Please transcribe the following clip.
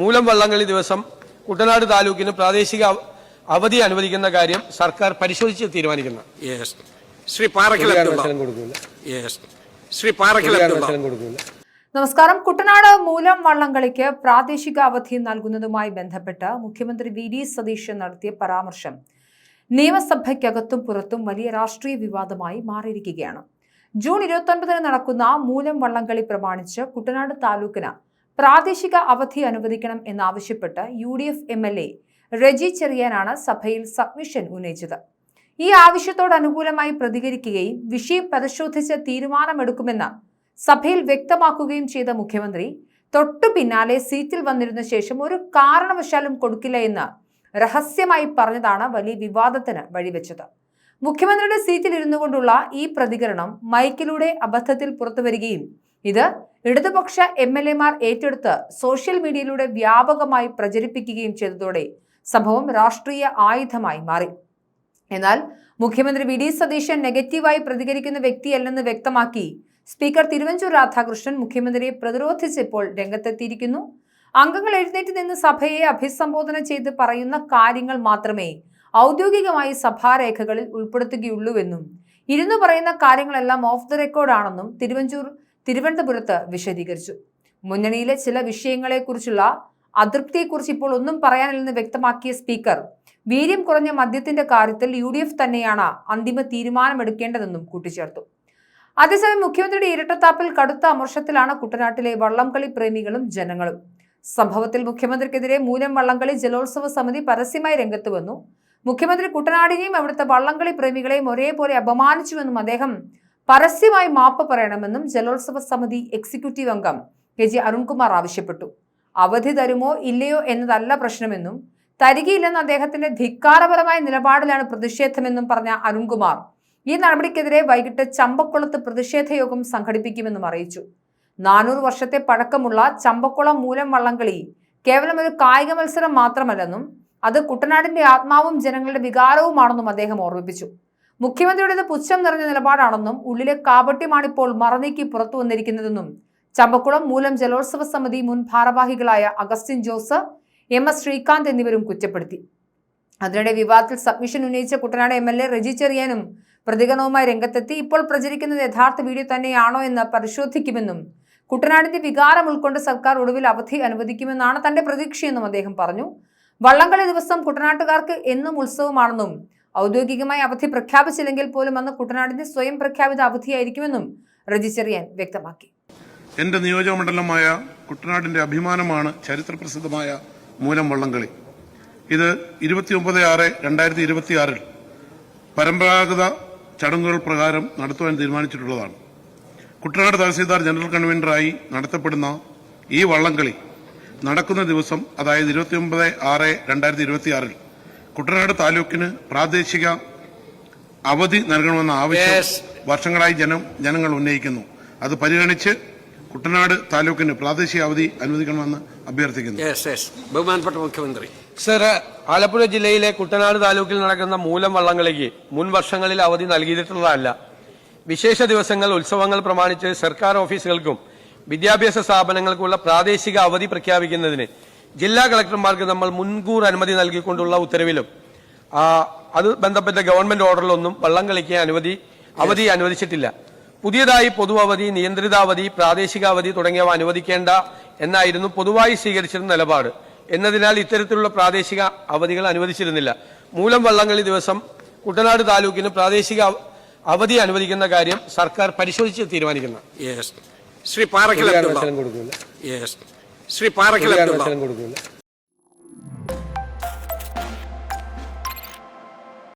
മൂലം വള്ളംകളി ദിവസം കുട്ടനാട് താലൂക്കിന് പ്രാദേശിക അവധി അനുവദിക്കുന്ന കാര്യം സർക്കാർ പരിശോധിച്ച് തീരുമാനിക്കുന്ന. നമസ്കാരം. കുട്ടനാട് മൂലം വള്ളംകളിക്ക് പ്രാദേശിക അവധി നൽകുന്നതുമായി ബന്ധപ്പെട്ട് മുഖ്യമന്ത്രി വി.ഡി. സതീശൻ നടത്തിയ പരാമർശം നിയമസഭയ്ക്കകത്തും പുറത്തും വലിയ രാഷ്ട്രീയ വിവാദമായി മാറിയിരിക്കുകയാണ്. ജൂൺ 29 നടക്കുന്ന മൂലം വള്ളംകളി പ്രമാണിച്ച് കുട്ടനാട് താലൂക്കിന് പ്രാദേശിക അവധി അനുവദിക്കണം എന്നാവശ്യപ്പെട്ട് UDF MLA റെജി ചെറിയാനാണ് സഭയിൽ സബ്മിഷൻ ഉന്നയിച്ചത്. ഈ ആവശ്യത്തോട് അനുകൂലമായി പ്രതികരിക്കുകയും വിഷയം പരിശോധിച്ച് തീരുമാനമെടുക്കുമെന്ന് സഭയിൽ വ്യക്തമാക്കുകയും ചെയ്ത മുഖ്യമന്ത്രി തൊട്ടു പിന്നാലെ സീറ്റിൽ വന്നിരുന്ന ശേഷം ഒരു കാരണവശാലും കൊടുക്കില്ല എന്ന് രഹസ്യമായി പറഞ്ഞതാണ് വലിയ വിവാദത്തിന് വഴിവെച്ചത്. മുഖ്യമന്ത്രിയുടെ സീറ്റിൽ ഇരുന്നു കൊണ്ടുള്ള ഈ പ്രതികരണം മൈക്കിലൂടെ അബദ്ധത്തിൽ പുറത്തുവരികയും ഇത് ഇടതുപക്ഷ MLA-മാർ ഏറ്റെടുത്ത് സോഷ്യൽ മീഡിയയിലൂടെ വ്യാപകമായി പ്രചരിപ്പിക്കുകയും ചെയ്തതോടെ സംഭവം രാഷ്ട്രീയ ആയുധമായി മാറി. എന്നാൽ മുഖ്യമന്ത്രി വി.ഡി. സതീശൻ നെഗറ്റീവായി പ്രതികരിക്കുന്ന വ്യക്തിയല്ലെന്ന് വ്യക്തമാക്കി സ്പീക്കർ തിരുവഞ്ചൂർ രാധാകൃഷ്ണൻ മുഖ്യമന്ത്രിയെ പ്രതിരോധിച്ചപ്പോൾ രംഗത്തെത്തിയിരിക്കുന്നു. അംഗങ്ങൾ എഴുന്നേറ്റ് നിന്ന് സഭയെ അഭിസംബോധന ചെയ്ത് പറയുന്ന കാര്യങ്ങൾ മാത്രമേ ഔദ്യോഗികമായി സഭാരേഖകളിൽ ഉൾപ്പെടുത്തുകയുള്ളൂവെന്നും ഇരുന്നു പറയുന്ന കാര്യങ്ങളെല്ലാം ഓഫ് ദി റെക്കോർഡാണെന്നും തിരുവനന്തപുരത്ത് വിശദീകരിച്ചു. മുന്നണിയിലെ ചില വിഷയങ്ങളെക്കുറിച്ചുള്ള അതൃപ്തിയെക്കുറിച്ച് ഇപ്പോൾ ഒന്നും പറയാനില്ലെന്ന് വ്യക്തമാക്കിയ സ്പീക്കർ വീര്യം കുറഞ്ഞ മദ്യത്തിന്റെ കാര്യത്തിൽ UDF തന്നെയാണ് അന്തിമ തീരുമാനമെടുക്കേണ്ടതെന്നും കൂട്ടിച്ചേർത്തു. അതേസമയം മുഖ്യമന്ത്രിയുടെ ഇരട്ടത്താപ്പിൽ കടുത്ത അമർഷത്തിലാണ് കുട്ടനാട്ടിലെ വള്ളംകളി പ്രേമികളും ജനങ്ങളും. സംഭവത്തിൽ മുഖ്യമന്ത്രിക്കെതിരെ മൂലം വള്ളംകളി ജലോത്സവ സമിതി പരസ്യമായി രംഗത്ത് വന്നു. മുഖ്യമന്ത്രി കുട്ടനാടിനെയും അവിടുത്തെ വള്ളംകളി പ്രേമികളെയും ഒരേപോലെ അപമാനിച്ചുവെന്നും അദ്ദേഹം പരസ്യമായി മാപ്പ് പറയണമെന്നും ജലോത്സവ സമിതി എക്സിക്യൂട്ടീവ് അംഗം KG അരുൺകുമാർ ആവശ്യപ്പെട്ടു. അവധി തരുമോ ഇല്ലയോ എന്നതല്ല പ്രശ്നമെന്നും തരികയില്ലെന്ന അദ്ദേഹത്തിന്റെ ധിക്കാരപരമായ നിലപാടിലാണ് പ്രതിഷേധമെന്നും പറഞ്ഞ അരുൺകുമാർ ഈ നടപടിക്കെതിരെ വൈകിട്ട് ചമ്പക്കുളത്ത് പ്രതിഷേധ യോഗം സംഘടിപ്പിക്കുമെന്നും അറിയിച്ചു. 400 വർഷത്തെ പഴക്കമുള്ള ചമ്പക്കുളം മൂലം വള്ളംകളി കേവലം ഒരു കായിക മത്സരം മാത്രമല്ലെന്നും അത് കുട്ടനാടിന്റെ ആത്മാവും ജനങ്ങളുടെ വികാരവുമാണെന്നും അദ്ദേഹം ഓർമ്മിപ്പിച്ചു. മുഖ്യമന്ത്രിയുടേത് പുച്ഛം നിറഞ്ഞ നിലപാടാണെന്നും ഉള്ളിലെ കാപട്യമാണിപ്പോൾ മറനീക്കി പുറത്തു വന്നിരിക്കുന്നതെന്നും ചമ്പക്കുളം മൂലം ജലോത്സവ സമിതി മുൻ ഭാരവാഹികളായ അഗസ്റ്റിൻ ജോസ്, MS ശ്രീകാന്ത് എന്നിവരും കുറ്റപ്പെടുത്തി. അതിനിടെ വിവാദത്തിൽ സബ്മിഷൻ ഉന്നയിച്ച കുട്ടനാട് MLA റെജി ചെറിയാനും പ്രതികരണവുമായി രംഗത്തെത്തി. ഇപ്പോൾ പ്രചരിക്കുന്നത് യഥാർത്ഥ വീഡിയോ തന്നെയാണോ എന്ന് പരിശോധിക്കുമെന്നും കുട്ടനാടിന്റെ വികാരം ഉൾക്കൊണ്ട് സർക്കാർ ഒടുവിൽ അവധി അനുവദിക്കുമെന്നാണ് തന്റെ പ്രതീക്ഷയെന്നും അദ്ദേഹം പറഞ്ഞു. വള്ളംകളി ദിവസം കുട്ടനാട്ടുകാർക്ക് എന്നും ഉത്സവമാണെന്നും ഔദ്യോഗികമായി അവധി പ്രഖ്യാപിച്ചില്ലെങ്കിൽ പോലും അന്ന് കുട്ടനാടിന്റെ സ്വയം പ്രഖ്യാപിത അവധിയായിരിക്കുമെന്നും റെജി ചെറിയാൻ വ്യക്തമാക്കി. എന്റെ നിയോജകമണ്ഡലമായ കുട്ടനാടിന്റെ അഭിമാനമാണ് ചരിത്രപ്രസിദ്ധമായ മൂലം വള്ളംകളി. ഇത് 29/6/2026 പരമ്പരാഗത ചടങ്ങുകൾ പ്രകാരം നടത്തുവാൻ തീരുമാനിച്ചിട്ടുള്ളതാണ്. കുട്ടനാട് തഹസീൽദാർ ജനറൽ കൺവീനറായി നടത്തപ്പെടുന്ന ഈ വള്ളംകളി നടക്കുന്ന ദിവസം, അതായത് 29/6/2026 കുട്ടനാട് താലൂക്കിന് പ്രാദേശിക അവധി നൽകണമെന്ന ആവശ്യം വർഷങ്ങളായി ജനങ്ങൾ ഉന്നയിക്കുന്നു. അത് പരിഗണിച്ച് കുട്ടനാട് താലൂക്കിന് പ്രാദേശിക അവധി അനുവദിക്കണമെന്ന് അഭ്യർത്ഥിക്കുന്നു. ബഹുമാനപ്പെട്ട മുഖ്യമന്ത്രി. സർ, ആലപ്പുഴ ജില്ലയിലെ കുട്ടനാട് താലൂക്കിൽ നടക്കുന്ന മൂലം വള്ളംകളിക്ക് മുൻ വർഷങ്ങളിൽ അവധി നൽകിയിട്ടുള്ളതല്ല. വിശേഷ ദിവസങ്ങൾ, ഉത്സവങ്ങൾ പ്രമാണിച്ച് സർക്കാർ ഓഫീസുകൾക്കും വിദ്യാഭ്യാസ സ്ഥാപനങ്ങൾക്കുള്ള പ്രാദേശിക അവധി പ്രഖ്യാപിക്കുന്നതിന് ജില്ലാ കളക്ടർമാർക്ക് നമ്മൾ മുൻകൂർ അനുമതി നൽകിക്കൊണ്ടുള്ള ഉത്തരവിലും അത് ബന്ധപ്പെട്ട ഗവൺമെന്റ് ഓർഡറിലൊന്നും വള്ളംകളിക്ക് അവധി അനുവദിച്ചിട്ടില്ല. പുതിയതായി പൊതു അവധി, നിയന്ത്രിത അവധി, പ്രാദേശിക അവധി തുടങ്ങിയവ അനുവദിക്കേണ്ട എന്നായിരുന്നു പൊതുവായി സ്വീകരിച്ചിരുന്ന നിലപാട്. എന്നതിനാൽ ഇത്തരത്തിലുള്ള പ്രാദേശിക അവധികൾ അനുവദിച്ചിരുന്നില്ല. മൂലം വള്ളംകളി ദിവസം കുട്ടനാട് താലൂക്കിന് പ്രാദേശിക അവധി അനുവദിക്കുന്ന കാര്യം സർക്കാർ പരിശോധിച്ച് തീരുമാനിക്കുന്ന. ശ്രീ പാറക്കൽ